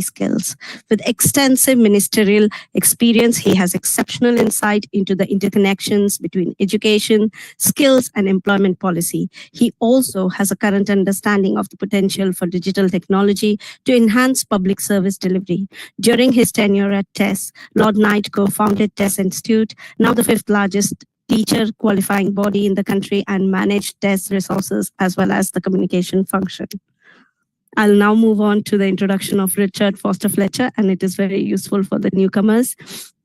skills. With extensive ministerial experience, he has exceptional insight into the interconnections between education, skills, and employment policy. He also has a current understanding of the potential for digital technology to enhance public service delivery. During his tenure at TESS, Lord Knight co-founded TESS Institute, now the fifth largest teacher qualifying body in the country, and managed TESS resources as well as the communication function. I'll now move on to the introduction of Richard Foster-Fletcher, and it is very useful for the newcomers.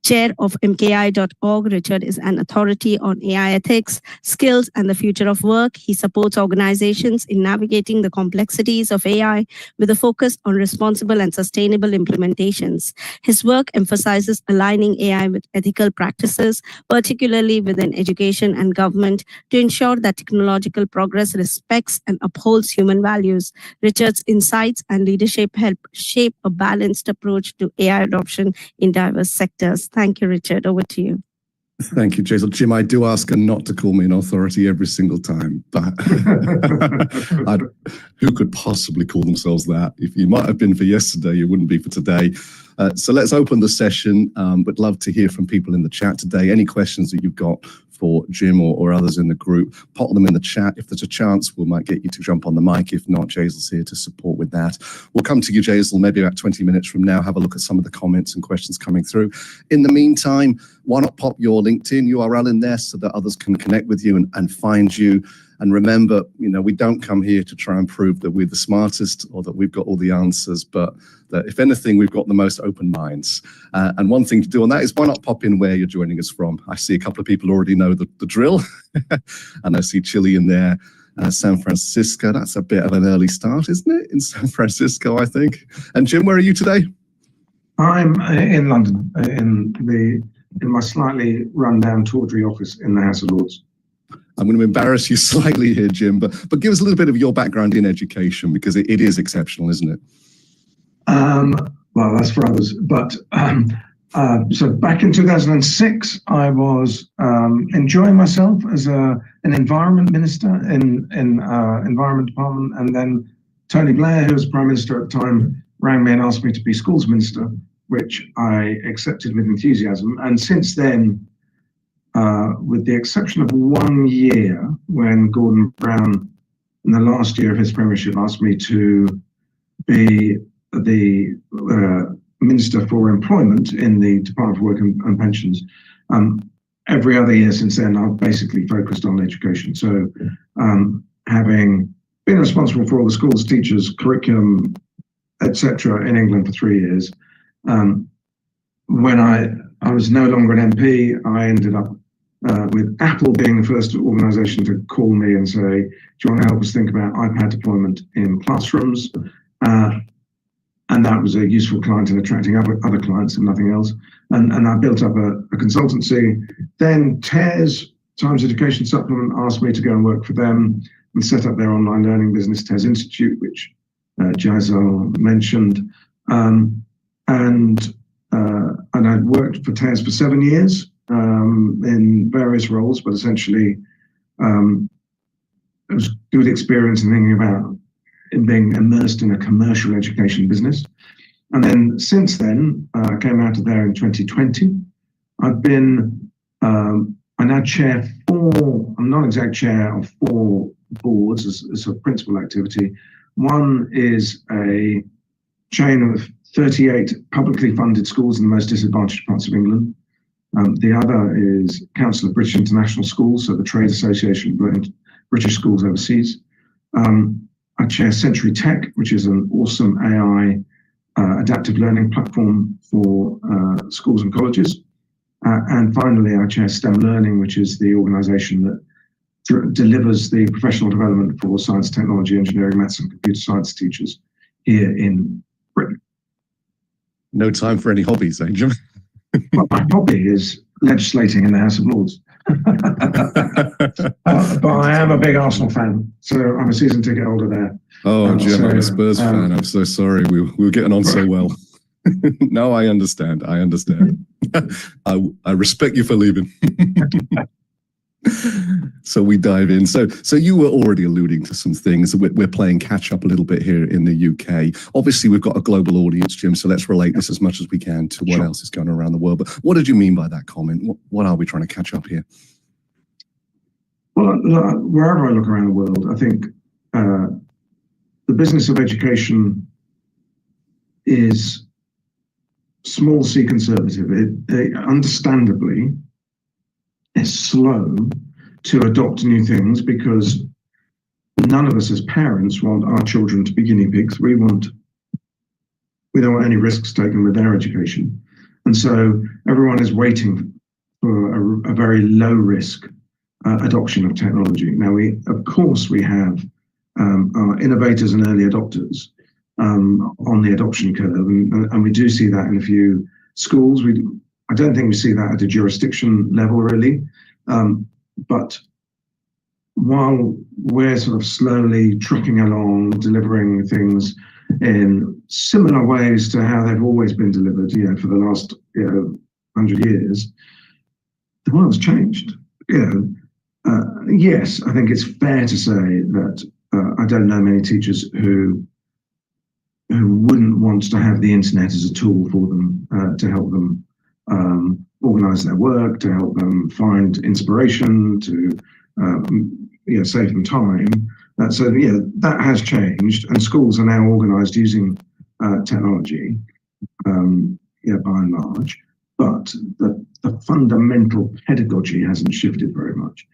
Chair of MKAI.org, Richard is an authority on AI ethics, skills, and the future of work. He supports organizations in navigating the complexities of AI with a focus on responsible and sustainable implementations. His work emphasizes aligning AI with ethical practices, particularly within education and government, to ensure that technological progress respects and upholds human values. Richard's insights and leadership help shape a balanced approach to AI adoption in diverse sectors. Thank you, Richard. Over to you. Thank you, Jaisal. Jim, I do ask her not to call me an authority every single time, but who could possibly call themselves that? If you might have been for yesterday, you wouldn't be for today. So let's open the session. Would love to hear from people in the chat today. Any questions that you've got for Jim or others in the group, pop them in the chat. If there's a chance, we might get you to jump on the mic. If not, Jaisal's here to support with that. We'll come to you, Jaisal, maybe about 20 minutes from now, have a look at some of the comments and questions coming through. In the meantime, why not pop your LinkedIn URL in there so that others can connect with you and find you. And remember, we don't come here to try and prove that we're the smartest or that we've got all the answers, but that if anything, we've got the most open minds. And one thing to do on that is why not pop in where you're joining us from. I see a couple of people already know the drill, and I see Chile in there. San Francisco, that's a bit of an early start, isn't it? In San Francisco, I think. And Jim, where are you today? I'm in London, in my slightly run-down tawdry office in the House of Lords. I'm going to embarrass you slightly here, Jim, but give us a little bit of your background in education, because it is exceptional, isn't it? Well, that's for others. But so back in 2006, I was enjoying myself as an environment minister in environment department, and then Tony Blair, who was Prime Minister at the time, rang me and asked me to be schools minister, which I accepted with enthusiasm. And since then, with the exception of 1 year when Gordon Brown, in the last year of his premiership, asked me to be the Minister for Employment in the Department for Work and Pensions, every other year since then, I've basically focused on education. So having been responsible for all the schools, teachers, curriculum, etc. in England for 3 years, when I was no longer an MP, I ended up with Apple being the first organisation to call me and say, do you want to help us think about iPad deployment in classrooms? And that was a useful client in attracting other clients and nothing else. And I built up a consultancy. Then TES, Times Education Supplement, asked me to go and work for them and set up their online learning business, TES Institute, which Jaisal mentioned. And I'd worked for TES for 7 years in various roles, but essentially it was good experience in thinking about being immersed in a commercial education business. And then since then, I came out of there in 2020. I've been, I now chair I'm non-exec chair of 4 boards as a principal activity. One is a chain of 38 publicly funded schools in the most disadvantaged parts of England. The other is Council of British International Schools, so the trade association of British schools overseas. I chair Century Tech, which is an awesome AI adaptive learning platform for schools and colleges. And finally, I chair STEM Learning, which is the organisation that delivers the professional development for science, technology, engineering, maths and computer science teachers here in Britain. No time for any hobbies, eh, Jim? Well, my hobby is legislating in the House of Lords. But I am a big Arsenal fan, so I'm a season ticket holder there. Oh, Jim, so, I'm a Spurs fan. I'm so sorry. We were getting on so well. No, I understand. I understand. I respect you for leaving. So we dive in. So you were already alluding to some things. We're playing catch up a little bit here in the UK. Obviously, we've got a global audience, Jim, so let's relate this as much as we can to what else is going on around the world. But what did you mean by that comment? What are we trying to catch up here? Well, wherever I look around the world, I think the business of education is small c conservative. It understandably is slow to adopt new things because none of us as parents want our children to be guinea pigs. We don't want any risks taken with their education. And so everyone is waiting for a very low risk adoption of technology. Now, of course, we have our innovators and early adopters on the adoption curve, and we do see that in a few schools. I don't think we see that at a jurisdiction level, really. But while we're sort of slowly trucking along, delivering things in similar ways to how they've always been delivered, for the last 100 years, the world's changed. Yes, I think it's fair to say that I don't know many teachers who wouldn't want to have the internet as a tool for them to help them organize their work, to help them find inspiration, to save them time. So that has changed, and schools are now organized using technology, by and large. But the fundamental pedagogy hasn't shifted very much.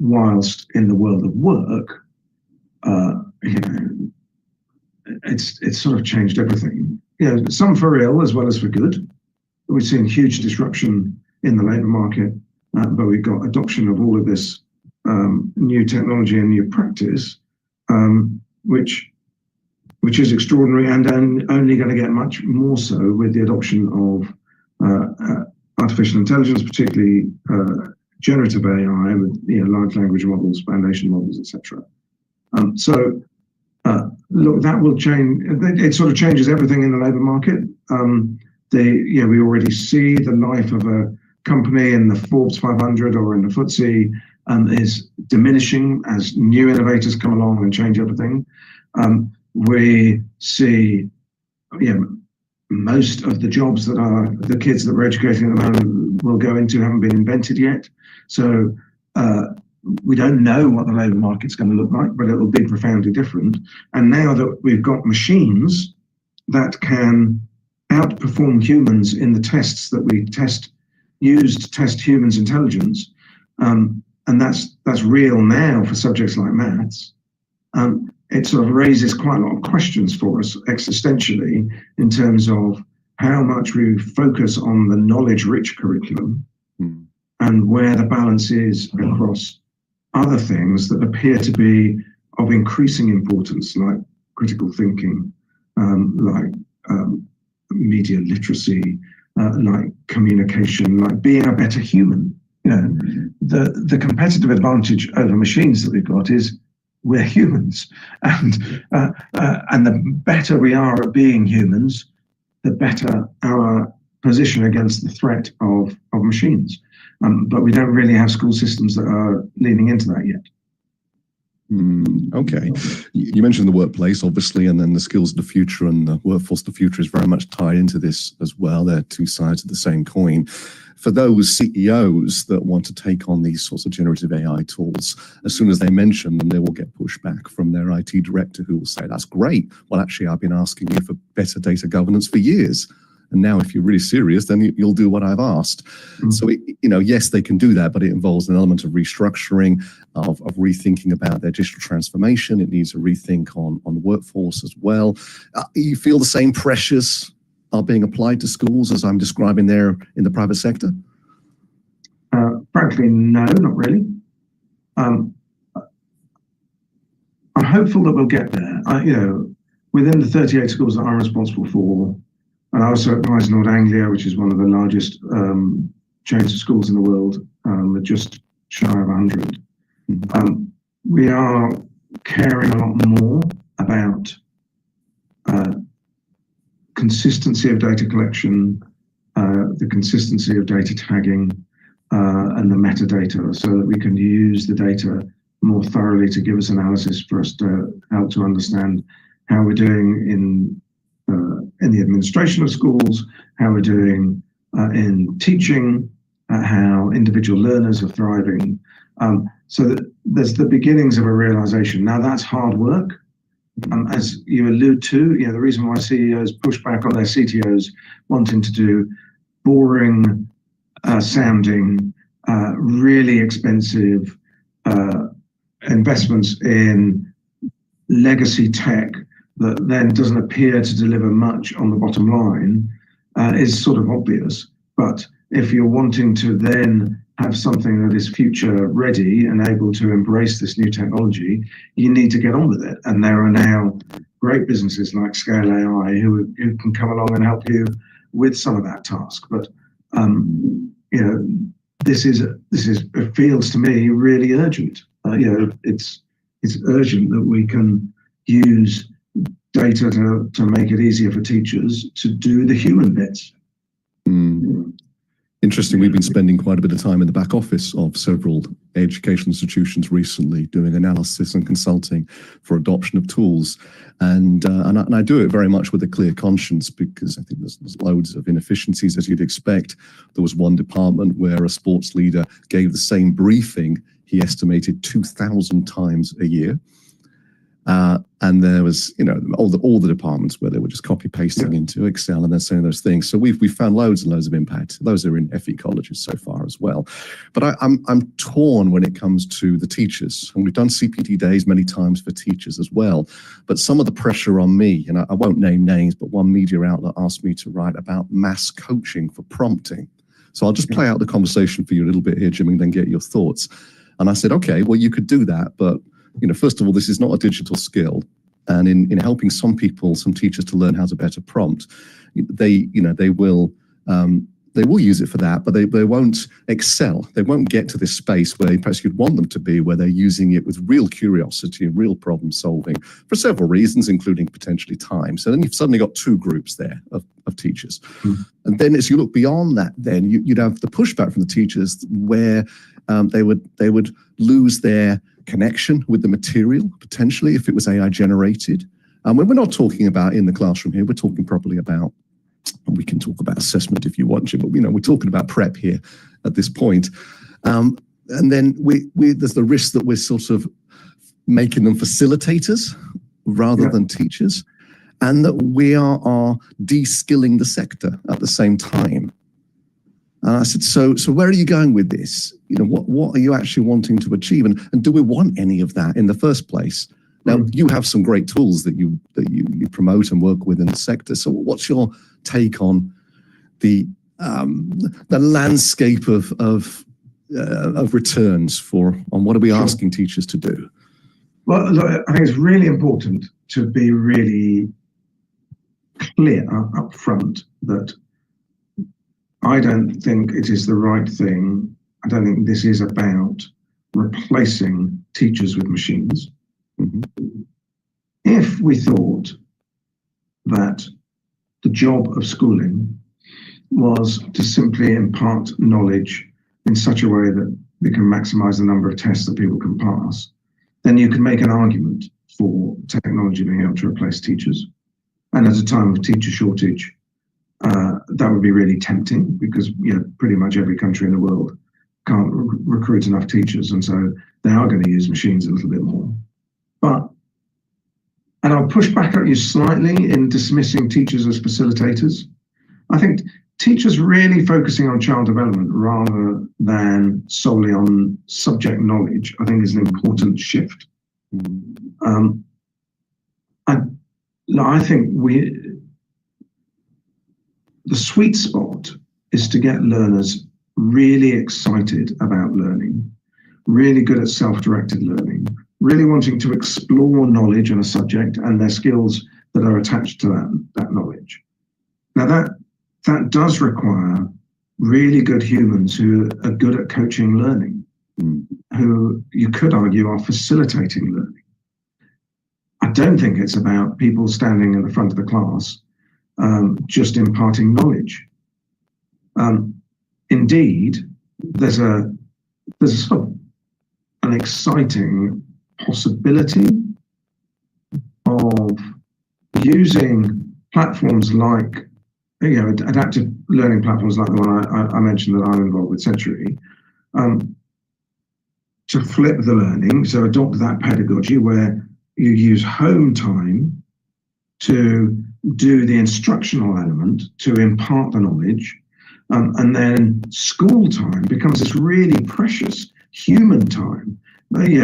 Whilst in the world of work, it's sort of changed everything. Some for ill as well as for good. We've seen huge disruption in the labour market, but we've got adoption of all of this new technology and new practice, which is extraordinary, and only going to get much more so with the adoption of artificial intelligence, particularly generative AI with large language models, foundation models, etc. Look, that will change. It sort of changes everything in the labour market. We already see the life of a company in the Forbes 500 or in the FTSE is diminishing as new innovators come along and change everything. We see, most of the jobs that the kids that we're educating at the moment will go into haven't been invented yet. So we don't know what the labour market's going to look like, but it will be profoundly different. And now that we've got machines that can outperform humans in the tests that we use to test humans' intelligence, and that's real now for subjects like maths, it sort of raises quite a lot of questions for us existentially in terms of how much we focus on the knowledge-rich curriculum and where the balance is across other things that appear to be of increasing importance, like critical thinking, like media literacy, like communication, like being a better human. The competitive advantage over machines that we've got is we're humans, and the better we are at being humans, the better our position against the threat of machines. But we don't really have school systems that are leaning into that yet. Okay. You mentioned the workplace, obviously, and then the skills of the future and the workforce of the future is very much tied into this as well. They're two sides of the same coin. For those CEOs that want to take on these sorts of generative AI tools, as soon as they mention them, they will get pushback from their IT director who will say, that's great. Well, actually, I've been asking you for better data governance for years. And now if you're really serious, then you'll do what I've asked. So, yes, they can do that, but it involves an element of restructuring, of rethinking about their digital transformation. It needs a rethink on the workforce as well. You feel the same pressures are being applied to schools as I'm describing there in the private sector? Frankly, no, not really. I'm hopeful that we'll get there. Within the 38 schools that I'm responsible for, and I also advise North Anglia, which is one of the largest chains of schools in the world, with just shy of 100. We are caring a lot more about consistency of data collection, the consistency of data tagging, and the metadata, so that we can use the data more thoroughly to give us analysis for us to help to understand how we're doing in the administration of schools, how we're doing in teaching, how individual learners are thriving. So that there's the beginnings of a realization. Now that's hard work. As you allude to, the reason why CEOs push back on their CTOs wanting to do boring sounding, really expensive investments in legacy tech that then doesn't appear to deliver much on the bottom line is sort of obvious. But if you're wanting to then have something that is future ready and able to embrace this new technology, you need to get on with it. And there are now great businesses like Scale AI who can come along and help you with some of that task. But this it feels to me really urgent. It's urgent that we can use data to make it easier for teachers to do the human bits. Interesting. We've been spending quite a bit of time in the back office of several education institutions recently, doing analysis and consulting for adoption of tools, and I do it very much with a clear conscience, because I think there's loads of inefficiencies, as you'd expect. There was one department where a sports leader gave the same briefing, he estimated 2,000 times a year. And there was, all the departments where they were just copy pasting into Excel and then saying those things. So we've found loads and loads of impact. Those are in FE colleges so far as well. But I'm torn when it comes to the teachers. And we've done CPD days many times for teachers as well. But some of the pressure on me, and I won't name names, but one media outlet asked me to write about mass coaching for prompting. So I'll just play out the conversation for you a little bit here, Jim, and then get your thoughts. And I said, okay, well, you could do that, but first of all, this is not a digital skill, and in helping some teachers to learn how to better prompt, they will use it for that, but they won't excel. They won't get to this space where perhaps you'd want them to be, where they're using it with real curiosity and real problem solving for several reasons, including potentially time. So then you've suddenly got two groups there of teachers. And then as you look beyond that, then you'd have the pushback from the teachers where they would lose their connection with the material, potentially, if it was AI generated. And we're not talking about in the classroom here, we're talking probably about, we can talk about assessment if you want to, but we're talking about prep here at this point. And then there's the risk that we're sort of making them facilitators rather than teachers, and that we are de-skilling the sector at the same time. And I said, so where are you going with this? What are you actually wanting to achieve? And do we want any of that in the first place? Now, you have some great tools that you promote and work with in the sector. So what's your take on the landscape of returns on what are we asking teachers to do? Well, look, I think it's really important to be really clear up front that I don't think it is the right thing. I don't think this is about replacing teachers with machines. If we thought that the job of schooling was to simply impart knowledge in such a way that we can maximize the number of tests that people can pass, then you can make an argument for technology being able to replace teachers. And at a time of teacher shortage, that would be really tempting, because pretty much every country in the world can't recruit enough teachers, and so they are going to use machines a little bit more. And I'll push back at you slightly in dismissing teachers as facilitators. I think teachers really focusing on child development rather than solely on subject knowledge, I think, is an important shift. I think the sweet spot is to get learners really excited about learning, really good at self-directed learning, really wanting to explore knowledge in a subject and their skills that are attached to that knowledge. Now that does require really good humans who are good at coaching learning, who you could argue are facilitating learning. I don't think it's about people standing in the front of the class just imparting knowledge. Indeed, there's a sort of an exciting possibility of using platforms like, adaptive learning platforms like the one I mentioned that I'm involved with, Century, to flip the learning, so adopt that pedagogy where you use home time to do the instructional element, to impart the knowledge, and then school time becomes this really precious human time.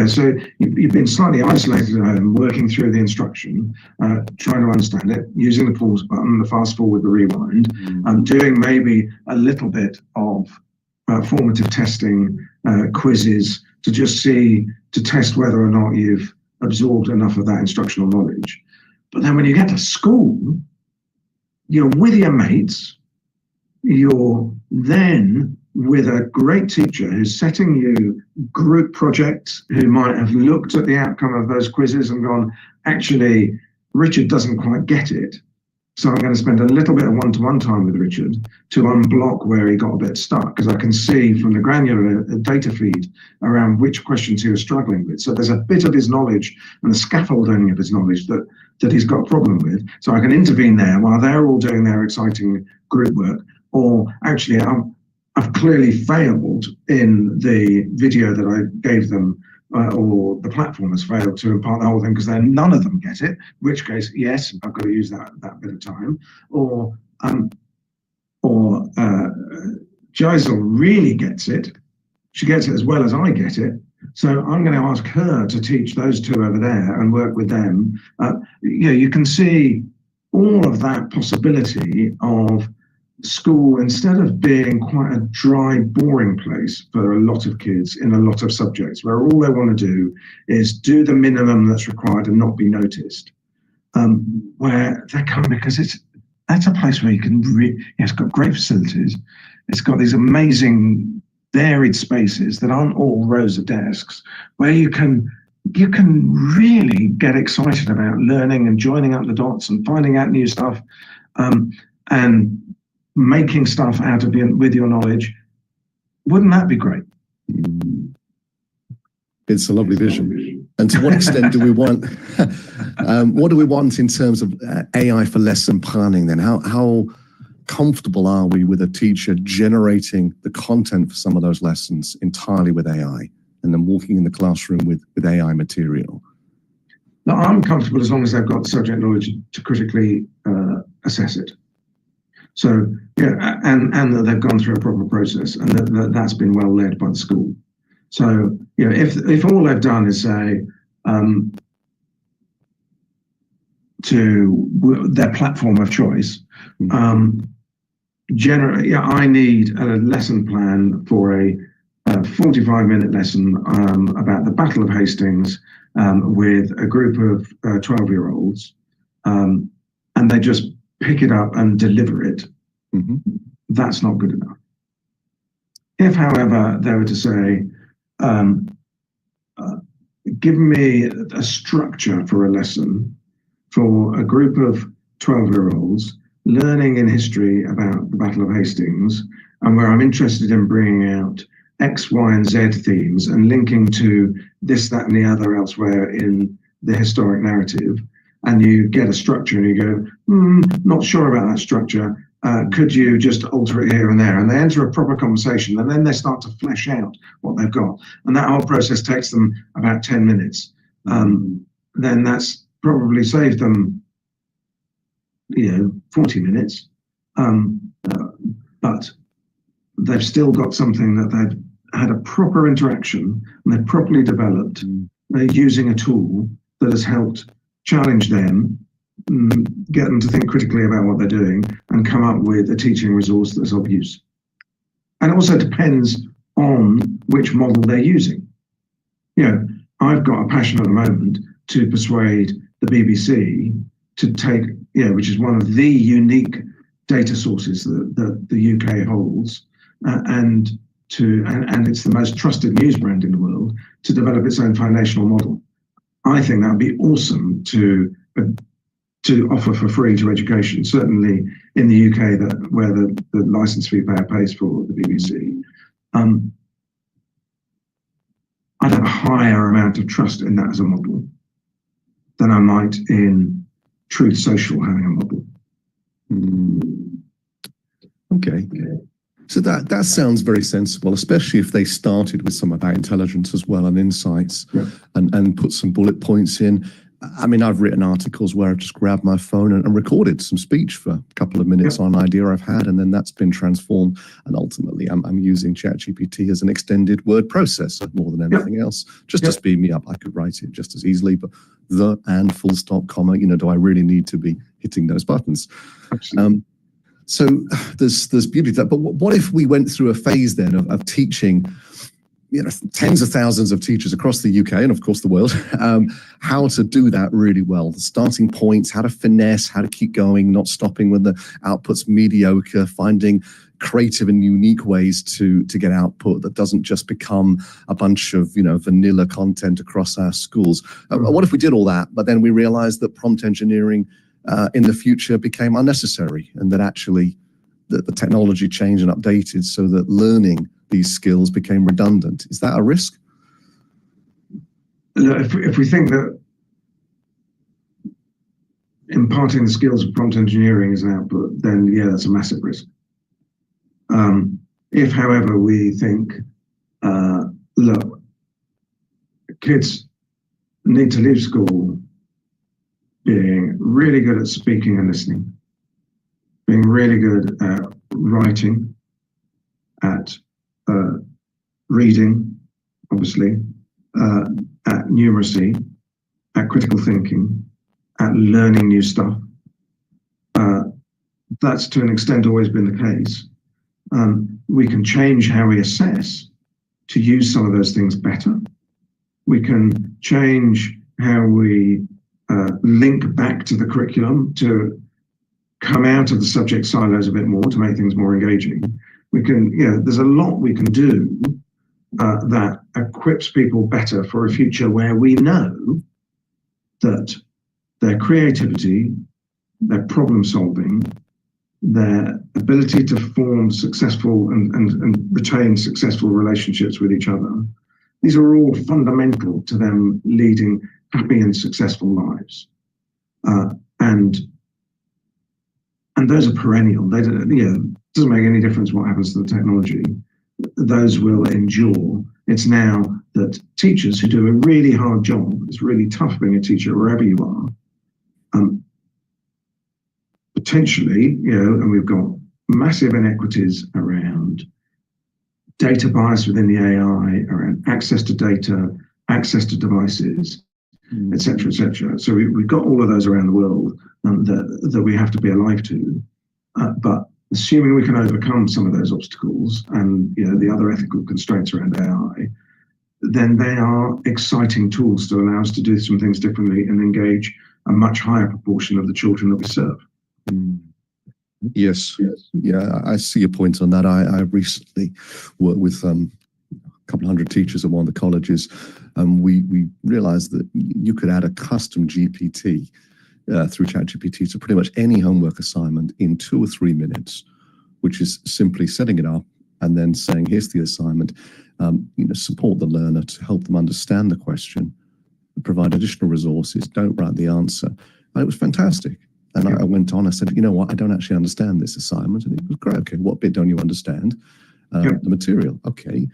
So you've been slightly isolated at home, working through the instruction, trying to understand it, using the pause button, the fast forward, the rewind, doing maybe a little bit of formative testing, quizzes, to test whether or not you've absorbed enough of that instructional knowledge. But then when you get to school, you're with your mates, you're then with a great teacher who's setting you group projects, who might have looked at the outcome of those quizzes and gone, actually, Richard doesn't quite get it. So I'm going to spend a little bit of one-to-one time with Richard to unblock where he got a bit stuck, because I can see from the granular data feed around which questions he was struggling with. So there's a bit of his knowledge and the scaffolding of his knowledge that he's got a problem with. So I can intervene there while they're all doing their exciting group work. Or actually, I've clearly failed in the video that I gave them, or the platform has failed to impart the whole thing because then none of them get it, in which case, yes, I've got to use that bit of time. Or Jaisal really gets it. She gets it as well as I get it. So I'm going to ask her to teach those two over there and work with them. You can see all of that possibility of school, instead of being quite a dry, boring place for a lot of kids in a lot of subjects, where all they want to do is do the minimum that's required and not be noticed, where they come because that's a place where you can it's got great facilities, it's got these amazing varied spaces that aren't all rows of desks, where you can really get excited about learning and joining up the dots and finding out new stuff, and making stuff out of with your knowledge. Wouldn't that be great? It's a lovely vision. And to what extent do we want, what do we want in terms of AI for lesson planning then? How comfortable are we with a teacher generating the content for some of those lessons entirely with AI and then walking in the classroom with AI material? Now, I'm comfortable as long as they've got subject knowledge to critically assess it. So, and that they've gone through a proper process, and that's been well led by the school. So, if all they've done is say to their platform of choice, generally, I need a lesson plan for a 45-minute lesson about the Battle of Hastings with a group of 12-year-olds, and they just pick it up and deliver it. That's not good enough. If, however, they were to say, give me a structure for a lesson for a group of 12-year-olds learning in history about the Battle of Hastings, and where I'm interested in bringing out X, Y, and Z themes and linking to this, that, and the other elsewhere in the historic narrative, and you get a structure and you go, not sure about that structure, could you just alter it here and there? And they enter a proper conversation, and then they start to flesh out what they've got. And that whole process takes them about 10 minutes. Then that's probably saved them, 40 minutes. But they've still got something that they've had a proper interaction and they've properly developed using a tool that has helped challenge them, get them to think critically about what they're doing, and come up with a teaching resource that's of use. And it also depends on which model they're using. I've got a passion at the moment to persuade the BBC to take, which is one of the unique data sources that the UK holds, and it's the most trusted news brand in the world, to develop its own foundational model. I think that would be awesome to offer for free to education, certainly in the UK, where the license fee payer pays for the BBC. I'd have a higher amount of trust in that as a model than I might in Truth Social having a model. Okay. So that sounds very sensible, especially if they started with some of that intelligence as well and insights, and put some bullet points in. I mean, I've written articles where I've just grabbed my phone and recorded some speech for a couple of minutes on an idea I've had, and then that's been transformed. And ultimately, I'm using ChatGPT as an extended word processor more than anything else, just to speed me up. I could write it just as easily, but the and full stop, comma, do I really need to be hitting those buttons? So there's beauty to that. But what if we went through a phase then of teaching, tens of thousands of teachers across the UK and of course the world, how to do that really well, the starting points, how to finesse, how to keep going, not stopping when the output's mediocre, finding creative and unique ways to get output that doesn't just become a bunch of vanilla content across our schools. What if we did all that, but then we realized that prompt engineering in the future became unnecessary, and that actually the technology changed and updated so that learning these skills became redundant? Is that a risk? If we think that imparting the skills of prompt engineering is an output, then yeah, that's a massive risk. If, however, we think, look, kids need to leave school being really good at speaking and listening, being really good at writing, at reading, obviously, at numeracy, at critical thinking, at learning new stuff. That's to an extent always been the case. We can change how we assess to use some of those things better. We can change how we link back to the curriculum to come out of the subject silos a bit more to make things more engaging. We can, there's a lot we can do that equips people better for a future where we know that their creativity, their problem solving, their ability to form successful and retain successful relationships with each other, these are all fundamental to them leading happy and successful lives. And those are perennial. They don't, doesn't make any difference what happens to the technology. Those will endure. It's now that teachers who do a really hard job, it's really tough being a teacher wherever you are, potentially, and we've got massive inequities around data bias within the AI, around access to data, access to devices, et cetera, et cetera. So we've got all of those around the world that we have to be alive to. But assuming we can overcome some of those obstacles and the other ethical constraints around AI, then they are exciting tools to allow us to do some things differently and engage a much higher proportion of the children that we serve. Yes. Yeah, I see your point on that. I recently worked with a couple hundred teachers at one of the colleges, and we realized that you could add a custom GPT through ChatGPT to pretty much any homework assignment in 2 or 3 minutes, which is simply setting it up and then saying, here's the assignment, support the learner to help them understand the question, provide additional resources, don't write the answer. And it was fantastic. And I went on, I said, you know what, I don't actually understand this assignment. And it was great. Okay, what bit don't you understand? The material. Okay.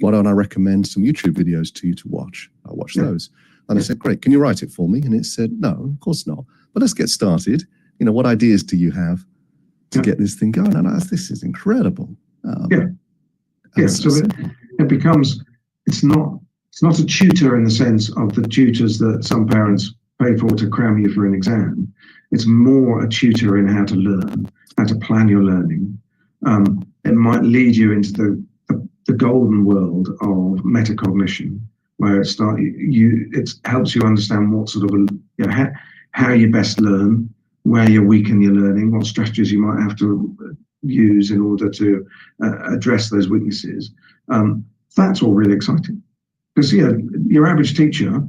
Why don't I recommend some YouTube videos to you to watch? I'll watch those. And I said, great, can you write it for me? And it said, no, of course not. But let's get started. What ideas do you have to get this thing going? And I said, this is incredible. So it becomes, it's not a tutor in the sense of the tutors that some parents pay for to cram you for an exam. It's more a tutor in how to learn, how to plan your learning. It might lead you into the golden world of metacognition, where it helps you understand what sort of how you best learn, where you're weak in your learning, what strategies you might have to use in order to address those weaknesses. That's all really exciting, because your average teacher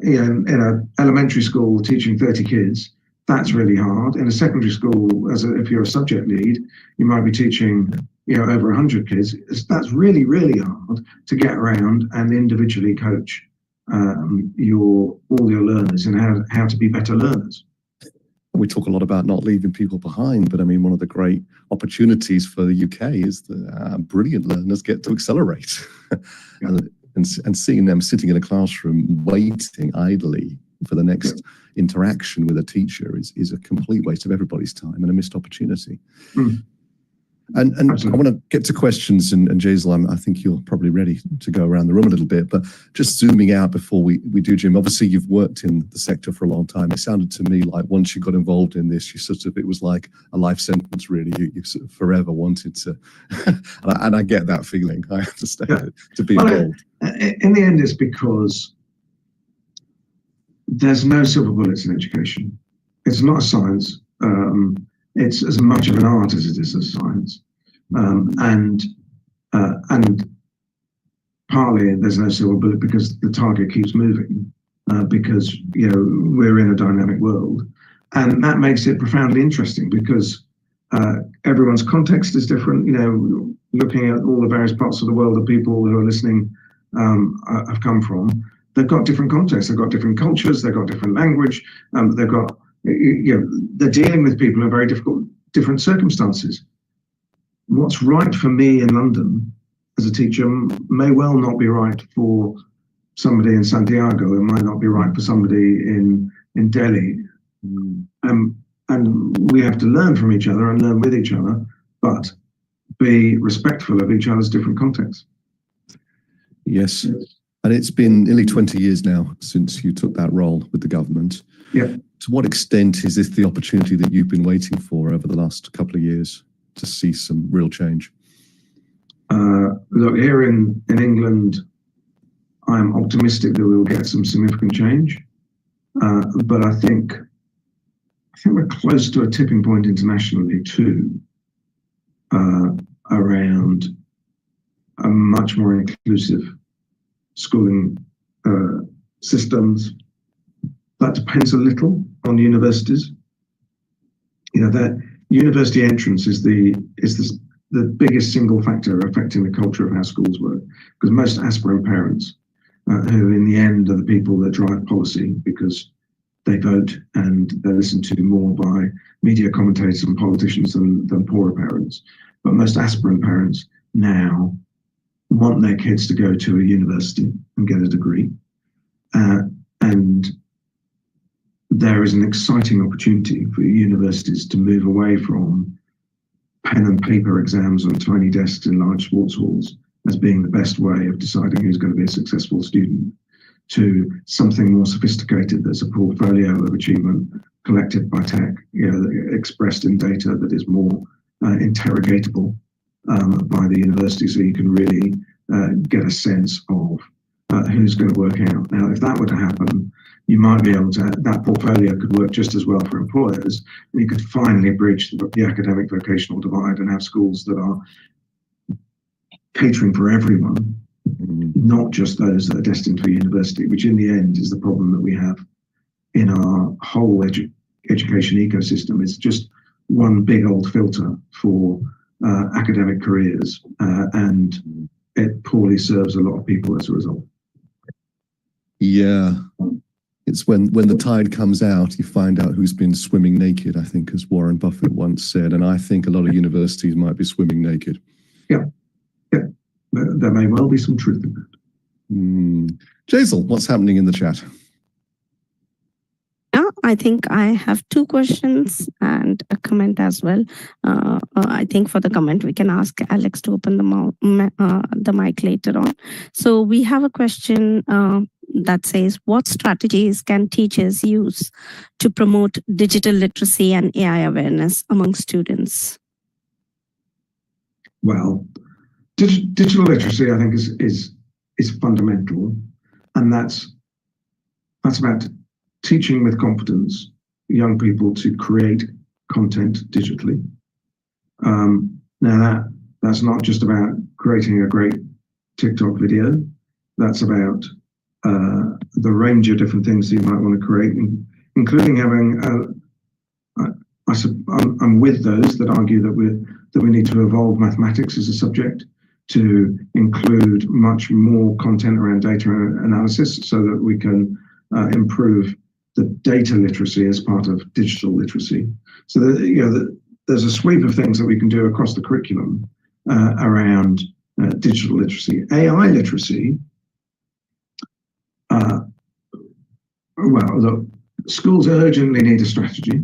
in an elementary school teaching 30 kids, that's really hard. In a secondary school, if you're a subject lead, you might be teaching over 100 kids, that's really, really hard to get around and individually coach all your learners and how to be better learners. We talk a lot about not leaving people behind, but I mean, one of the great opportunities for the UK is that brilliant learners get to accelerate. Yeah. and seeing them sitting in a classroom waiting idly for the next interaction with a teacher is a complete waste of everybody's time and a missed opportunity. Mm. And I want to get to questions, and Jaisal, I think you're probably ready to go around the room a little bit, but just zooming out before we do, Jim, obviously you've worked in the sector for a long time. It sounded to me like once you got involved in this, it was like a life sentence, really. You sort of forever wanted to, and I get that feeling, I understand it, to be involved. In the end, it's because there's no silver bullets in education. It's not a science. It's as much of an art as it is a science, and partly there's no silver bullet because the target keeps moving, because we're in a dynamic world, and that makes it profoundly interesting because everyone's context is different. Looking at all the various parts of the world that people who are listening have come from, they've got different contexts, they've got different cultures, they've got different language, they've got. They're dealing with people in very different circumstances. What's right for me in London as a teacher may well not be right for somebody in Santiago. It might not be right for somebody in Delhi. And we have to learn from each other and learn with each other, but be respectful of each other's different contexts. Yes. And it's been nearly 20 years now since you took that role with the government. Yeah. To what extent is this the opportunity that you've been waiting for over the last couple of years to see some real change? Look, here in England, I'm optimistic that we'll get some significant change. But I think we're close to a tipping point internationally too, around a much more inclusive schooling systems. That depends a little on universities. That university entrance is the biggest single factor affecting the culture of how schools work, because most aspirant parents, who in the end are the people that drive policy because they vote and they're listened to more by media commentators and politicians than poorer parents. But most aspirant parents now want their kids to go to a university and get a degree. And there is an exciting opportunity for universities to move away from pen and paper exams on tiny desks in large sports halls as being the best way of deciding who's going to be a successful student, to something more sophisticated that's a portfolio of achievement collected by tech, expressed in data that is more interrogatable by the university, so you can really get a sense of who's going to work out. Now, if that were to happen, you might be able to, that portfolio could work just as well for employers, and you could finally bridge the academic vocational divide and have schools that are catering for everyone, not just those that are destined for university, which in the end is the problem that we have in our whole education ecosystem. It's just one big old filter for academic careers, and it poorly serves a lot of people as a result. Yeah. It's when the tide comes out, you find out who's been swimming naked, I think, as Warren Buffett once said. And I think a lot of universities might be swimming naked. Yeah. There may well be some truth in that. Jaisal, what's happening in the chat? I think I have two questions and a comment as well. I think for the comment, we can ask Alex to open the mic later on. So we have a question that says, what strategies can teachers use to promote digital literacy and AI awareness among students? Well, digital literacy, I think, is fundamental, and that's about teaching with competence young people to create content digitally. Now that's not just about creating a great TikTok video. That's about the range of different things that you might want to create, including having, I'm with those that argue that we need to evolve mathematics as a subject to include much more content around data analysis so that we can improve the data literacy as part of digital literacy. So that, there's a sweep of things that we can do across the curriculum around digital literacy. AI literacy, well, look, schools urgently need a strategy.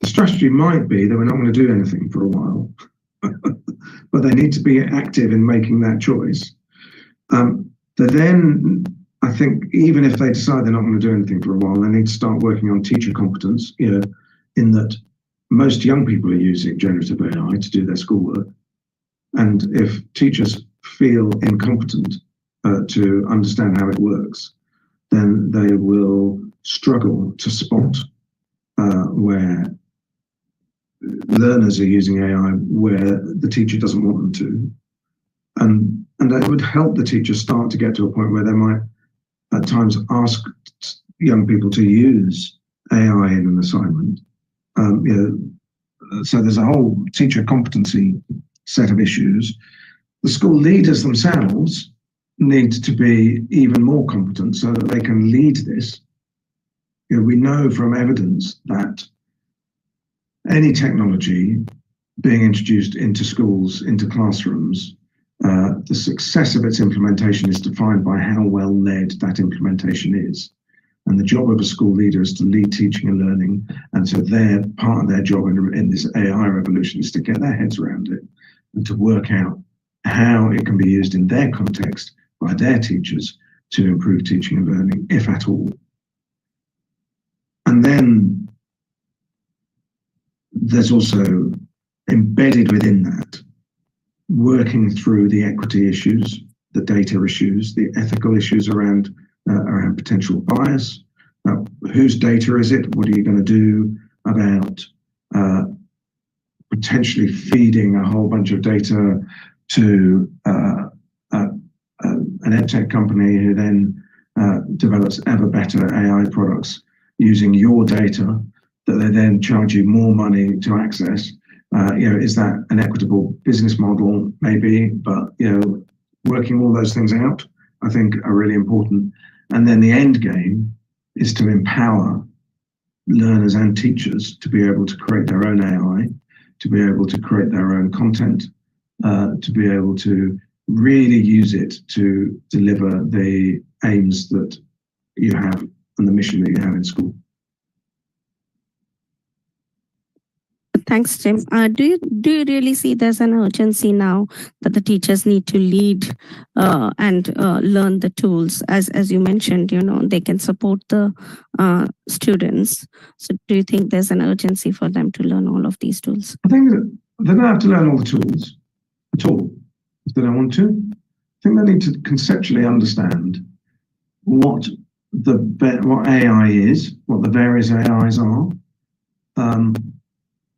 The strategy might be that we're not going to do anything for a while, but they need to be active in making that choice. Then, I think, even if they decide they're not going to do anything for a while, they need to start working on teacher competence, in that most young people are using generative AI to do their schoolwork. And if teachers feel incompetent to understand how it works, then they will struggle to spot where learners are using AI where the teacher doesn't want them to. And that would help the teacher start to get to a point where they might at times ask young people to use AI in an assignment. So there's a whole teacher competency set of issues. The school leaders themselves need to be even more competent so that they can lead this. We know from evidence that any technology being introduced into schools, into classrooms, the success of its implementation is defined by how well led that implementation is. And the job of a school leader is to lead teaching and learning. And so part of their job in this AI revolution is to get their heads around it and to work out how it can be used in their context by their teachers to improve teaching and learning, if at all. And then there's also embedded within that, working through the equity issues, the data issues, the ethical issues around potential bias. Whose data is it? What are you going to do about potentially feeding a whole bunch of data to an edtech company who then develops ever better AI products using your data that they then charge you more money to access? Is that an equitable business model? Maybe, but working all those things out, I think, are really important. And then the end game is to empower learners and teachers to be able to create their own AI, to be able to create their own content, to be able to really use it to deliver the aims that you have and the mission that you have in school. Thanks, Tim. Do you really see there's an urgency now that the teachers need to lead and learn the tools? As you mentioned, they can support the students. So do you think there's an urgency for them to learn all of these tools? I think that they don't have to learn all the tools at all if they don't want to. I think they need to conceptually understand what AI is, what the various AIs are,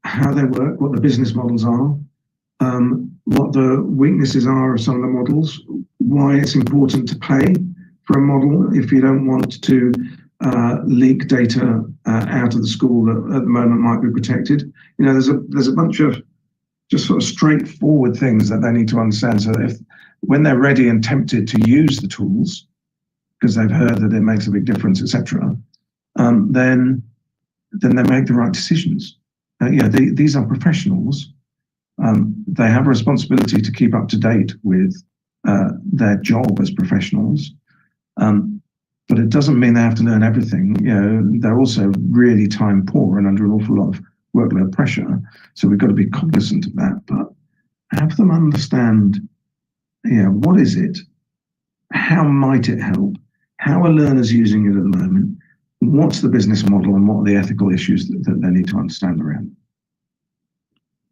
how they work, what the business models are, what the weaknesses are of some of the models, why it's important to pay for a model if you don't want to leak data out of the school that at the moment might be protected. There's a bunch of just sort of straightforward things that they need to understand, so that when they're ready and tempted to use the tools, because they've heard that it makes a big difference, etc., then they make the right decisions. These are professionals. They have a responsibility to keep up to date with their job as professionals, but it doesn't mean they have to learn everything. They're also really time poor and under an awful lot of workload pressure. So we've got to be cognizant of that, but have them understand, what is it? How might it help? How are learners using it at the moment? What's the business model and what are the ethical issues that they need to understand around?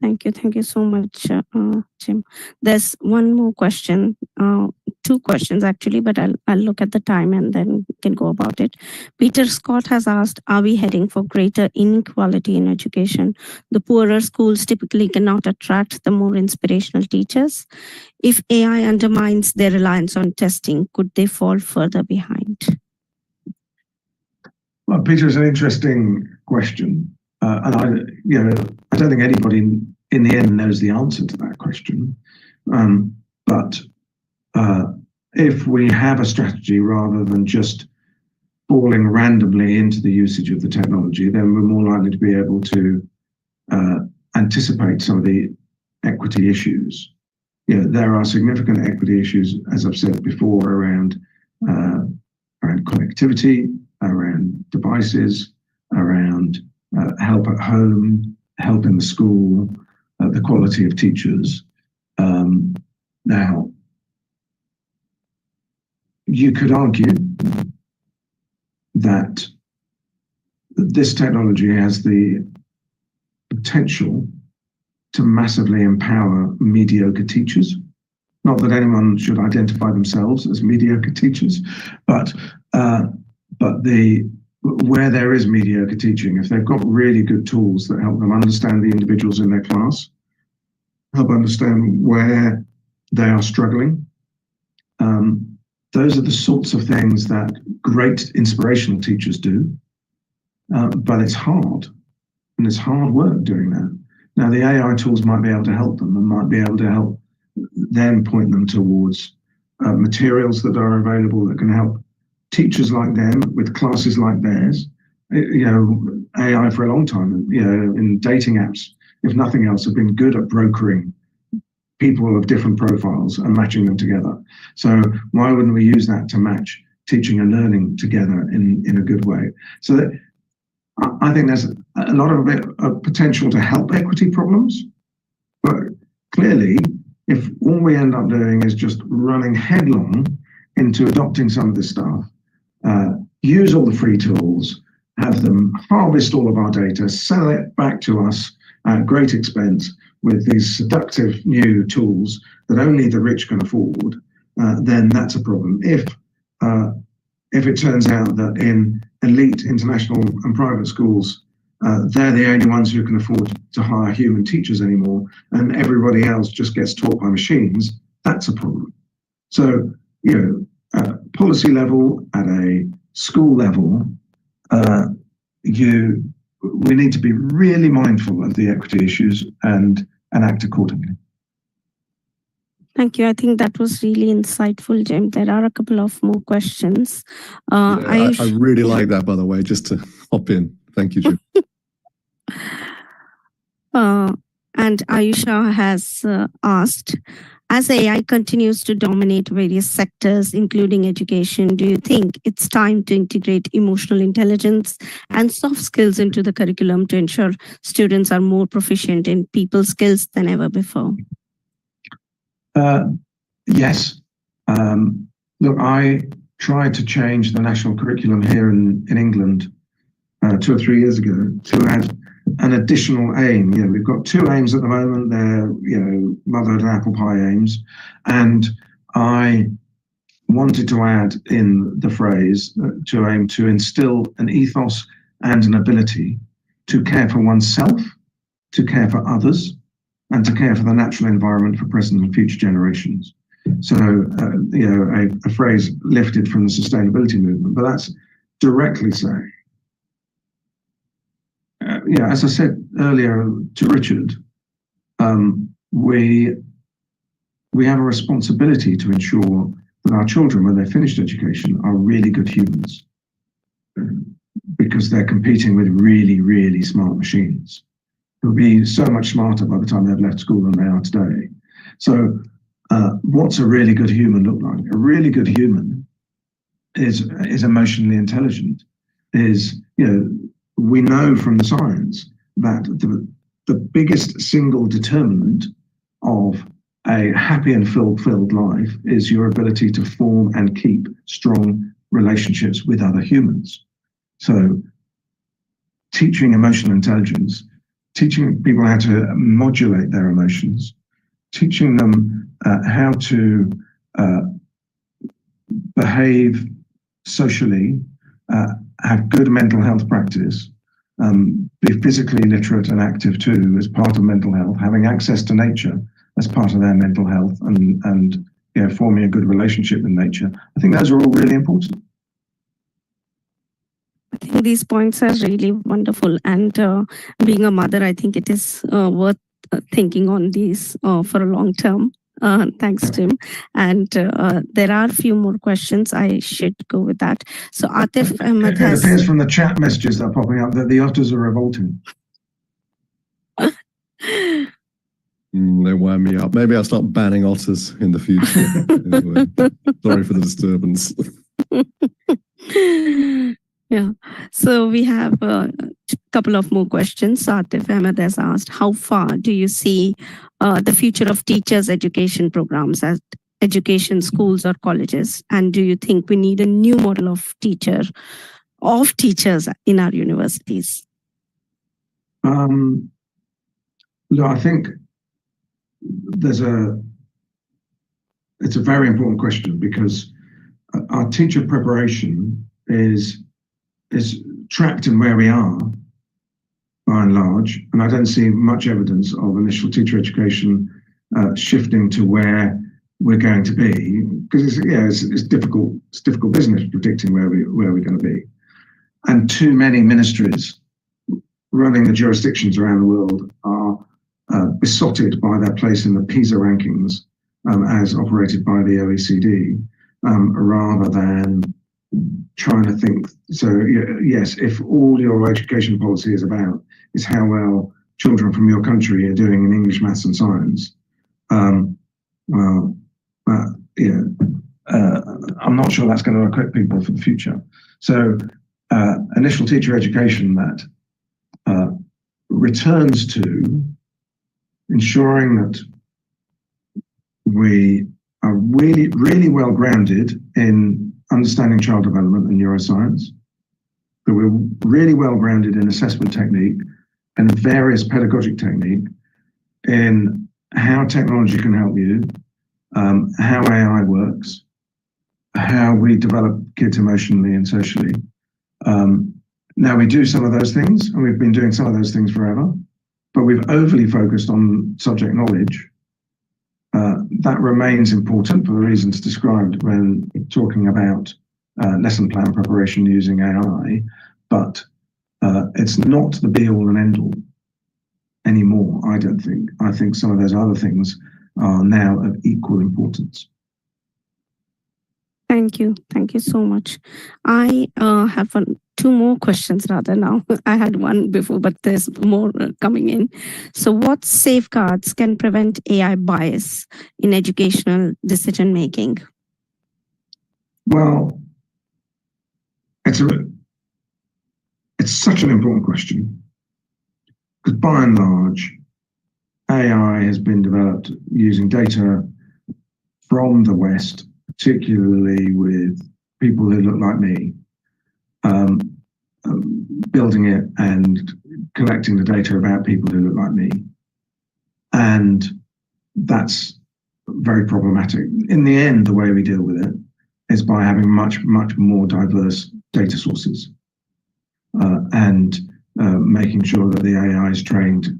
Thank you so much, Jim. There's one more question, two questions actually, but I'll look at the time and then we can go about it. Peter Scott has asked, are we heading for greater inequality in education? The poorer schools typically cannot attract the more inspirational teachers. If AI undermines their reliance on testing, could they fall further behind? Well, Peter, it's an interesting question. and I don't think anybody in the end knows the answer to that question. But if we have a strategy rather than just falling randomly into the usage of the technology, then we're more likely to be able to anticipate some of the equity issues. There are significant equity issues, as I've said before, around connectivity, around devices, around help at home, help in the school, the quality of teachers. Now, you could argue that this technology has the potential to massively empower mediocre teachers. Not that anyone should identify themselves as mediocre teachers, but where there is mediocre teaching, if they've got really good tools that help them understand the individuals in their class, help understand where they are struggling, those are the sorts of things that great inspirational teachers do, but it's hard, and it's hard work doing that. Now, the AI tools might be able to help them and might be able to help then point them towards materials that are available that can help teachers like them with classes like theirs. AI for a long time, in dating apps, if nothing else, have been good at brokering people of different profiles and matching them together. So why wouldn't we use that to match teaching and learning together in a good way? So that, I think there's a lot of potential to help equity problems, but clearly, if all we end up doing is just running headlong into adopting some of this stuff, use all the free tools, have them harvest all of our data, sell it back to us at great expense with these seductive new tools that only the rich can afford, then that's a problem. If it turns out that in elite international and private schools, they're the only ones who can afford to hire human teachers anymore, and everybody else just gets taught by machines, that's a problem. So, at policy level, at a school level, we need to be really mindful of the equity issues and act accordingly. Thank you. I think that was really insightful, Jim. There are a couple of more questions. I really like that, by the way, just to hop in. Thank you, Jim. And Ayusha has asked, as AI continues to dominate various sectors, including education, do you think it's time to integrate emotional intelligence and soft skills into the curriculum to ensure students are more proficient in people skills than ever before? Yes. Look, I tried to change the national curriculum here in England 2 or 3 years ago to add an additional aim. We've got 2 aims at the moment. They're, motherhood and apple pie aims. And I wanted to add in the phrase to aim to instill an ethos and an ability to care for oneself, to care for others, and to care for the natural environment for present and future generations. So, a phrase lifted from the sustainability movement, but that's directly saying, as I said earlier to Richard, we have a responsibility to ensure that our children, when they finished education, are really good humans, because they're competing with really, really smart machines who'll be so much smarter by the time they've left school than they are today. So what's a really good human look like? A really good human is emotionally intelligent, we know from the science that the biggest single determinant of a happy and fulfilled life is your ability to form and keep strong relationships with other humans. So teaching emotional intelligence, teaching people how to modulate their emotions, teaching them how to behave socially, have good mental health practice, be physically literate and active too as part of mental health, having access to nature as part of their mental health, and forming a good relationship with nature. I think those are all really important. I think these points are really wonderful. And being a mother, I think it is worth thinking on these for a long term. Thanks, Tim. And there are a few more questions. I should go with that. So Atif Ahmed It appears from the chat messages that are popping up that the otters are revolting. They wind me up. Maybe I'll start banning otters in the future. Anyway, sorry for the disturbance. Yeah. So we have a couple of more questions. Atif Ahmed has asked, how far do you see the future of teachers' education programs at education schools or colleges? And do you think we need a new model of teachers in our universities? No, I think it's a very important question, because our teacher preparation is trapped in where we are by and large, and I don't see much evidence of initial teacher education shifting to where we're going to be, because it's difficult business predicting where we're going to be, and too many ministries running the jurisdictions around the world are besotted by their place in the PISA rankings as operated by the OECD, rather than trying to think. So yes, if all your education policy is about is how well children from your country are doing in English, maths and science, I'm not sure that's going to equip people for the future. So initial teacher education that returns to ensuring that we are really, really well grounded in understanding child development and neuroscience, that we're really well grounded in assessment technique and various pedagogic technique, in how technology can help you, how AI works, how we develop kids emotionally and socially. Now, we do some of those things, and we've been doing some of those things forever, but we've overly focused on subject knowledge. That remains important for the reasons described when talking about lesson plan preparation using AI, but it's not the be-all and end-all anymore, I don't think. I think some of those other things are now of equal importance. Thank you. Thank you so much. I have two more questions rather now. I had one before, but there's more coming in. So what safeguards can prevent AI bias in educational decision making? Well, it's such an important question, because by and large, AI has been developed using data from the West, particularly with people who look like me, building it and collecting the data about people who look like me. And that's very problematic. In the end, the way we deal with it is by having much, much more diverse data sources, and making sure that the AI is trained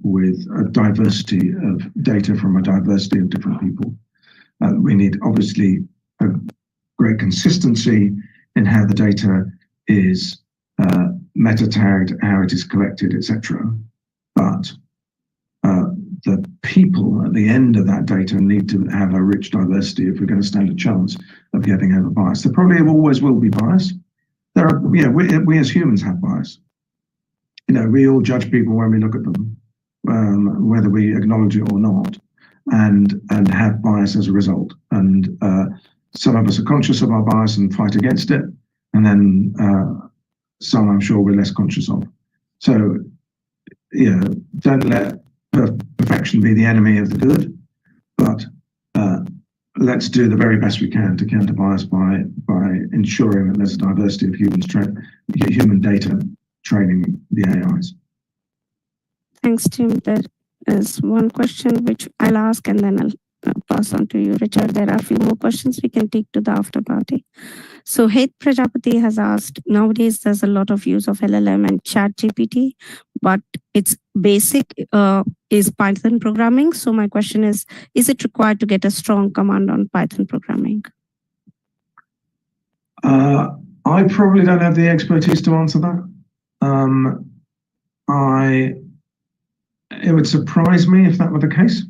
with a diversity of data from a diversity of different people. We need, obviously, a great consistency in how the data is meta tagged, how it is collected, etc. But the people at the end of that data need to have a rich diversity if we're going to stand a chance of getting over bias. There probably always will be bias. There are, we as humans have bias. We all judge people when we look at them, whether we acknowledge it or not, and have bias as a result. And some of us are conscious of our bias and fight against it, and then some I'm sure we're less conscious of. So, don't let perfection be the enemy of the good, but let's do the very best we can to counter bias by ensuring that there's a diversity of human data training the AIs. Thanks, Tim. There is one question which I'll ask and then I'll pass on to you, Richard. There are a few more questions we can take to the after party. So Het Prajapati has asked, nowadays there's a lot of use of LLM and ChatGPT, but its basic is Python programming. So my question is it required to get a strong command on Python programming? I probably don't have the expertise to answer that. It would surprise me if that were the case,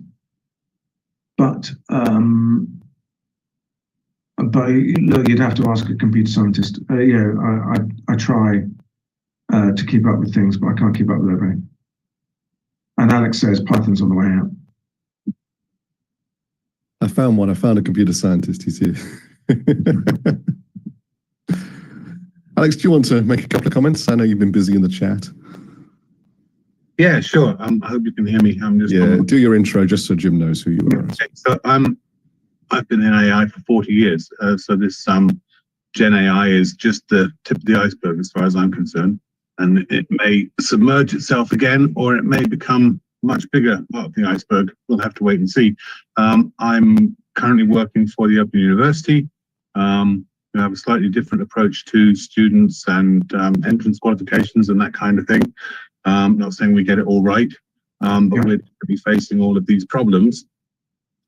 but look, you'd have to ask a computer scientist. I try to keep up with things, but I can't keep up with everything. And Alex says Python's on the way out. I found one. I found a computer scientist. He's here. Alex, do you want to make a couple of comments? I know you've been busy in the chat. Yeah, sure. I hope you can hear me. I'm just do your intro just so Jim knows who you are. Okay, so I've been in AI for 40 years. So this Gen AI is just the tip of the iceberg as far as I'm concerned. And it may submerge itself again, or it may become much bigger part of the iceberg. We'll have to wait and see. I'm currently working for the Open University. We have a slightly different approach to students and entrance qualifications and that kind of thing. Not saying we get it all right, but we're going to be facing all of these problems.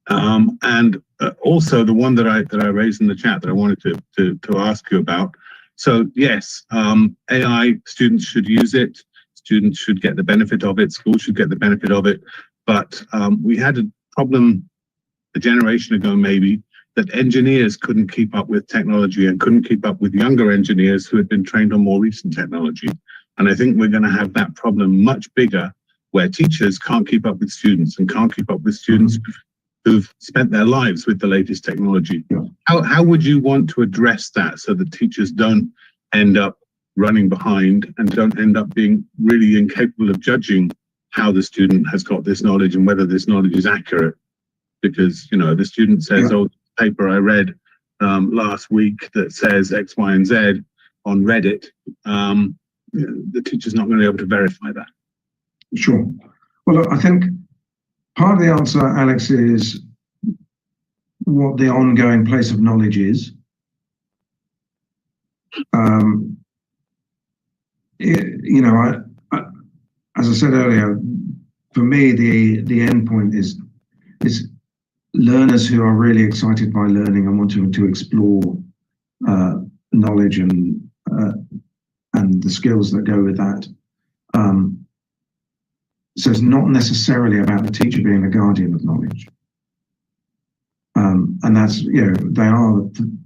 And also the one that I raised in the chat that I wanted to ask you about. So yes, AI, students should use it. Students should get the benefit of it. Schools should get the benefit of it. But we had a problem a generation ago, maybe, that engineers couldn't keep up with technology and couldn't keep up with younger engineers who had been trained on more recent technology. And I think we're going to have that problem much bigger, where teachers can't keep up with students and can't keep up with students who've spent their lives with the latest technology. How would you want to address that so that teachers don't end up running behind and don't end up being really incapable of judging how the student has got this knowledge and whether this knowledge is accurate? Because, you know, the student says, oh, the paper I read last week that says X, Y, and Z on Reddit, the teacher's not going to be able to verify that. Sure. Well, look, I think part of the answer, Alex, is what the ongoing place of knowledge is. You know, as I said earlier, for me, the end point is learners who are really excited by learning and wanting to explore knowledge and the skills that go with that. So it's not necessarily about the teacher being the guardian of knowledge. And that's, you know, they are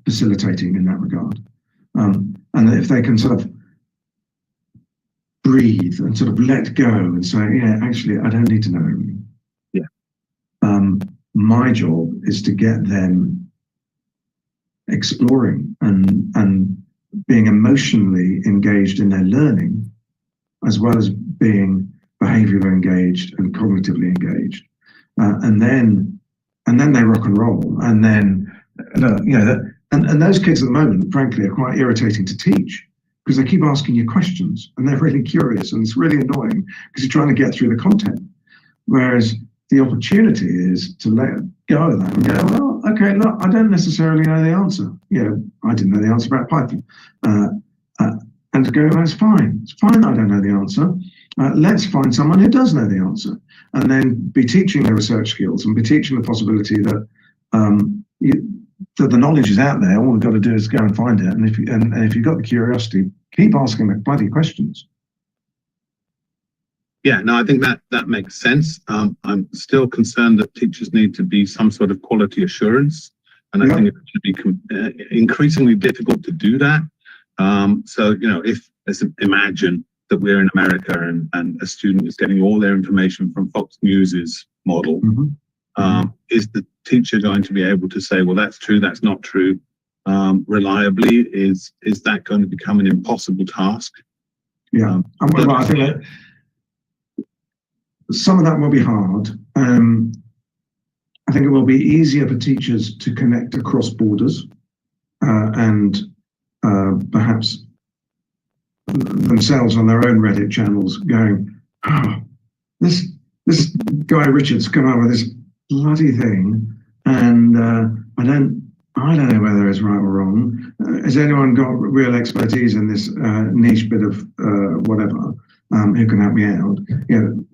facilitating in that regard. And if they can sort of breathe and sort of let go and say, yeah, actually, I don't need to know everything. Yeah. My job is to get them exploring and being emotionally engaged in their learning, as well as being behaviorally engaged and cognitively engaged. And then they rock and roll. And then, you know, and those kids at the moment, frankly, are quite irritating to teach because they keep asking you questions and they're really curious, and it's really annoying because you're trying to get through the content. Whereas the opportunity is to let go of that and go, well, okay, look, I don't necessarily know the answer. You know, I didn't know the answer about Python. And to go, well, it's fine. It's fine I don't know the answer. Let's find someone who does know the answer, and then be teaching the research skills and be teaching the possibility that that the knowledge is out there. All we've got to do is go and find it. And if you've got the curiosity, keep asking the bloody questions. Yeah, no, I think that makes sense. I'm still concerned that teachers need to be some sort of quality assurance, and I think it should be increasingly difficult to do that. So, you know, let's imagine that we're in America and a student is getting all their information from Fox News's model. Is the teacher going to be able to say, well, that's true, that's not true, reliably? Is that going to become an impossible task? Yeah, well, I think that some of that will be hard. I think it will be easier for teachers to connect across borders and perhaps themselves on their own Reddit channels going, oh, this guy Richard's come out with this bloody thing, and I don't know whether it's right or wrong. Has anyone got real expertise in this niche bit of whatever who can help me out? You know,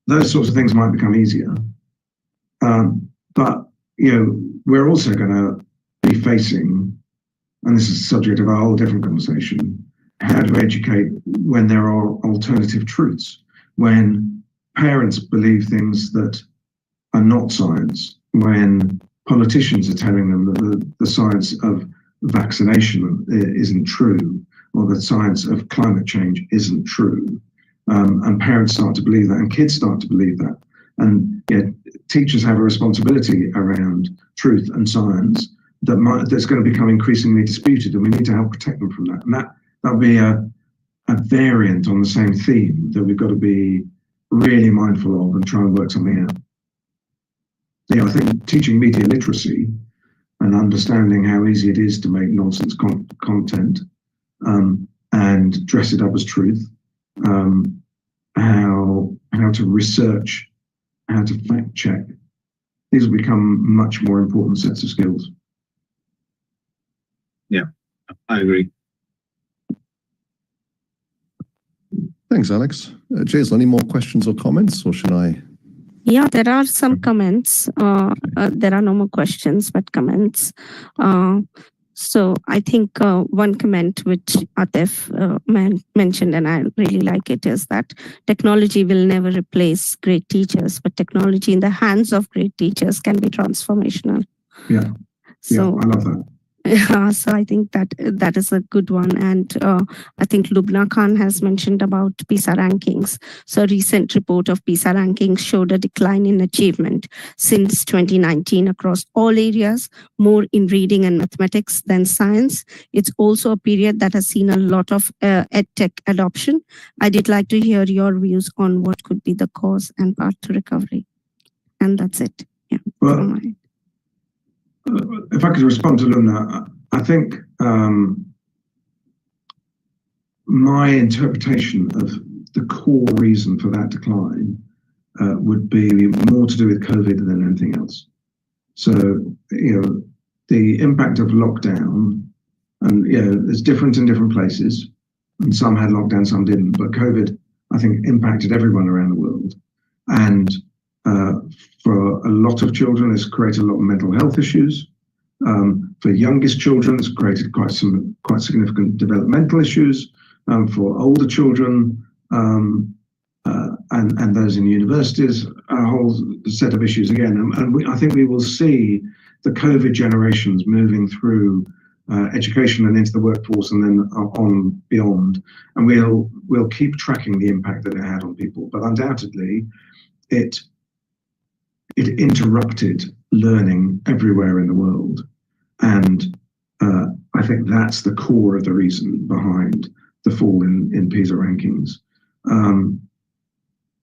those sorts of things might become easier. But you know, we're also going to be facing and this is the subject of a whole different conversation, how to educate when there are alternative truths, when parents believe things that are not science, when politicians are telling them that the science of vaccination isn't true, or the science of climate change isn't true. And parents start to believe that, and kids start to believe that. And teachers have a responsibility around truth and science that's going to become increasingly disputed, and we need to help protect them from that. And that'll be a variant on the same theme that we've got to be really mindful of and try and work something out. I think teaching media literacy and understanding how easy it is to make nonsense content and dress it up as truth, how to research, how to fact check, these will become much more important sets of skills. Yeah, I agree. Thanks, Alex. Jaisal, any more questions or comments, or should I? Yeah, there are some comments. There are no more questions, but comments. So I think one comment which Atif mentioned, and I really like it, is that technology will never replace great teachers, but technology in the hands of great teachers can be transformational. Yeah, so, I love that. So I think that is a good one. And I think Lubna Khan has mentioned about PISA rankings. So a recent report of PISA rankings showed a decline in achievement since 2019 across all areas, more in reading and mathematics than science. It's also a period that has seen a lot of EdTech adoption. I did like to hear your views on what could be the cause and path to recovery. And that's it. Yeah. Well, if I could respond to Luna, I think my interpretation of the core reason for that decline would be more to do with COVID than anything else. So, the impact of lockdown, and it's different in different places, and some had lockdown, some didn't, but COVID, I think, impacted everyone around the world. And for a lot of children, it's created a lot of mental health issues. For youngest children, it's created quite significant developmental issues. For older children and those in universities, a whole set of issues again. And I think we will see the COVID generations moving through education and into the workforce and then on beyond. And we'll keep tracking the impact that it had on people. But undoubtedly, it interrupted learning everywhere in the world. And I think that's the core of the reason behind the fall in PISA rankings. And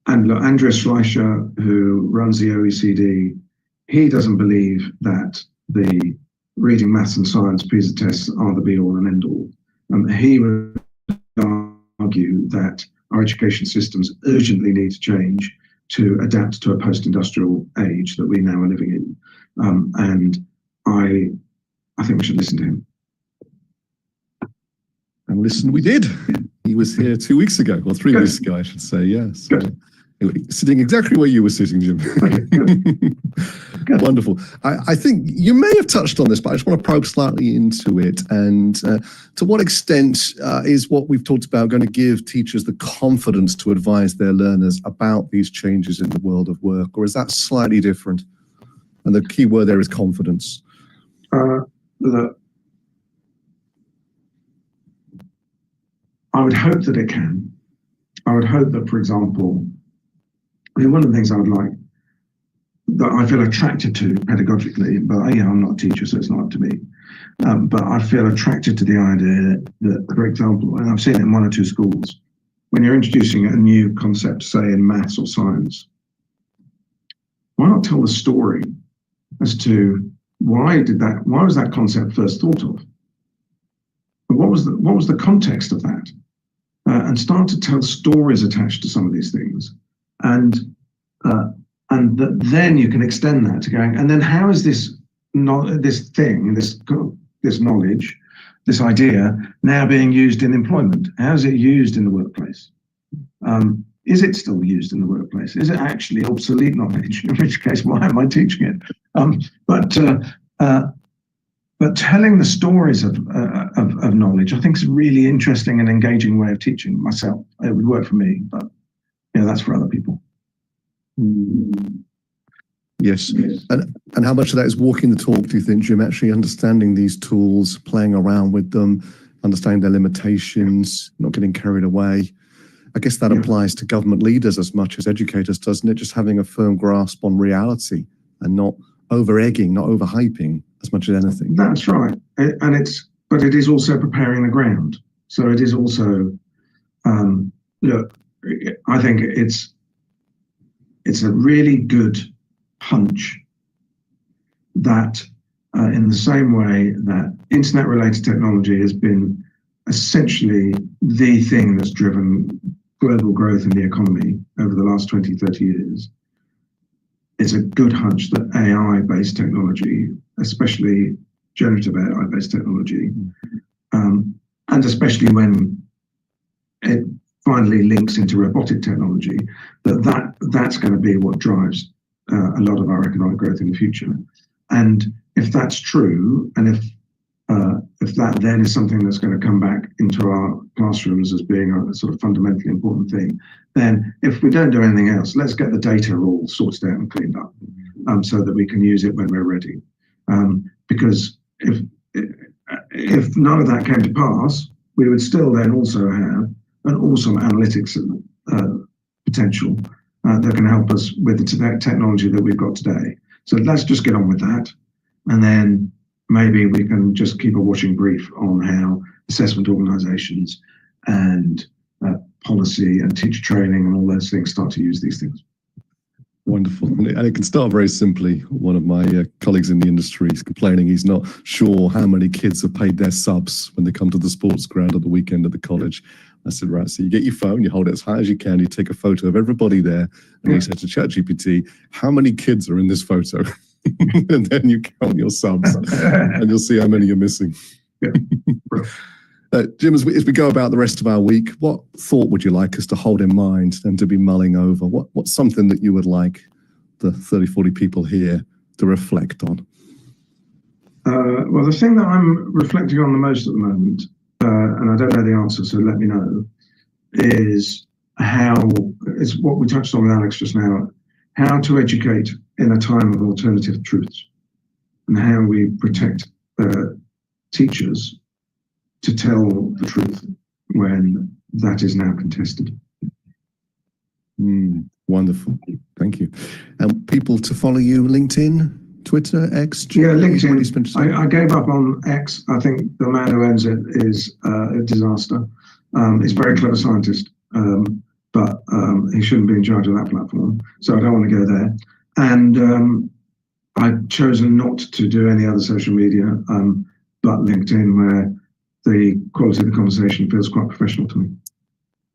Andreas Schleicher, who runs the OECD, he doesn't believe that the reading, maths and science PISA tests are the be-all and end-all. He would argue that our education systems urgently need to change to adapt to a post-industrial age that we now are living in. And I think we should listen to him. And listen, we did. He was here 2 weeks ago, or 3 weeks ago, I should say, yes. Good. Sitting exactly where you were sitting, Jim. Good. Wonderful. I think you may have touched on this, but I just want to probe slightly into it. And to what extent is what we've talked about going to give teachers the confidence to advise their learners about these changes in the world of work, or is that slightly different? And the key word there is confidence. Look, I would hope that it can. I would hope that, for example, one of the things I would like, that I feel attracted to pedagogically, but I'm not a teacher, so it's not up to me. But I feel attracted to the idea that, for example, and I've seen it in 1 or 2 schools, when you're introducing a new concept, say in maths or science, why not tell the story as to why was that concept first thought of? What was the context of that? And start to tell stories attached to some of these things, and then you can extend that to going. And then how is this knowledge, this idea now being used in employment? How is it used in the workplace? Is it still used in the workplace? Is it actually obsolete knowledge? In which case, why am I teaching it? but telling the stories of knowledge, I think, is a really interesting and engaging way of teaching myself. It would work for me, but that's for other people. Yes. And how much of that is walking the talk, do you think, Jim, actually understanding these tools, playing around with them, understanding their limitations, not getting carried away? I guess that applies to government leaders as much as educators, doesn't it? Just having a firm grasp on reality and not over-egging, not over-hyping as much as anything. That's right. But it is also preparing the ground. So it is also, look, I think it's a really good hunch that in the same way that internet-related technology has been essentially the thing that's driven global growth in the economy over the last 20, 30 years, it's a good hunch that AI-based technology, especially generative AI-based technology, and especially when it finally links into robotic technology, that's going to be what drives a lot of our economic growth in the future. And if that's true, and if that then is something that's going to come back into our classrooms as being a sort of fundamentally important thing, then if we don't do anything else, let's get the data all sorted out and cleaned up, so that we can use it when we're ready. Because if none of that came to pass, we would still then also have an awesome analytics potential that can help us with the technology that we've got today. So let's just get on with that, and then maybe we can just keep a watching brief on how assessment organisations and policy and teacher training and all those things start to use these things. Wonderful. And it can start very simply. One of my colleagues in the industry is complaining he's not sure how many kids have paid their subs when they come to the sports ground at the weekend at the college. I said, right, so you get your phone, you hold it as high as you can, you take a photo of everybody there, and you say to ChatGPT, how many kids are in this photo? And then you count your subs, and you'll see how many you're missing. Jim, as we go about the rest of our week, what thought would you like us to hold in mind and to be mulling over? What's something that you would like the 30, 40 people here to reflect on? Well, the thing that I'm reflecting on the most at the moment, and I don't know the answer, so let me know, is it's what we touched on with Alex just now, how to educate in a time of alternative truths, and how we protect teachers to tell the truth when that is now contested. Wonderful. Thank you. And people to follow you, LinkedIn, Twitter, X? Yeah, LinkedIn. I gave up on X. I think the man who owns it is a disaster. He's a very clever scientist, but he shouldn't be in charge of that platform. So I don't want to go there. And I've chosen not to do any other social media, but LinkedIn, where the quality of the conversation feels quite professional to me.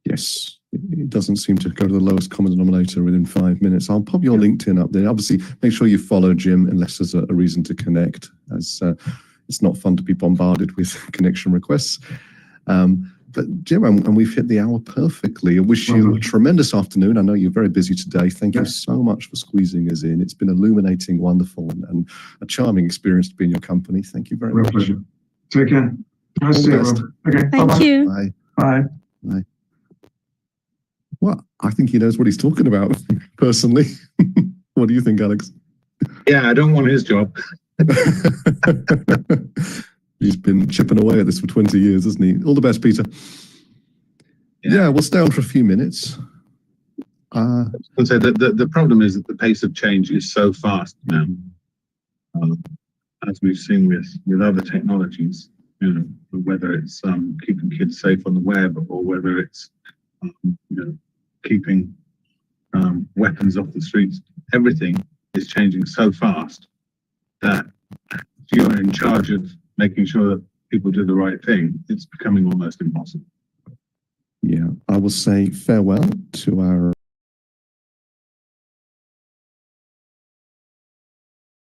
Yes, it doesn't seem to go to the lowest common denominator within 5 minutes. I'll pop your LinkedIn up there. Obviously, make sure you follow Jim unless there's a reason to connect, as it's not fun to be bombarded with connection requests. But Jim, and we've hit the hour perfectly. I wish you a tremendous afternoon. I know you're very busy today. Thank you so much for squeezing us in. It's been illuminating, wonderful, and a charming experience to be in your company. Thank you very much. Pleasure. Take care. Nice to see you, Rob. Okay. Thank you. Bye. Bye. Bye. Well, I think he knows what he's talking about, personally. What do you think, Alex? Yeah, I don't want his job. He's been chipping away at this for 20 years, hasn't he? All the best, Peter. Yeah, we'll stay on for a few minutes. I would say that the problem is that the pace of change is so fast now, as we've seen with other technologies. Whether it's keeping kids safe on the web, or whether it's keeping weapons off the streets. Everything is changing so fast that if you're in charge of making sure that people do the right thing, it's becoming almost impossible. Yeah, I will say farewell to our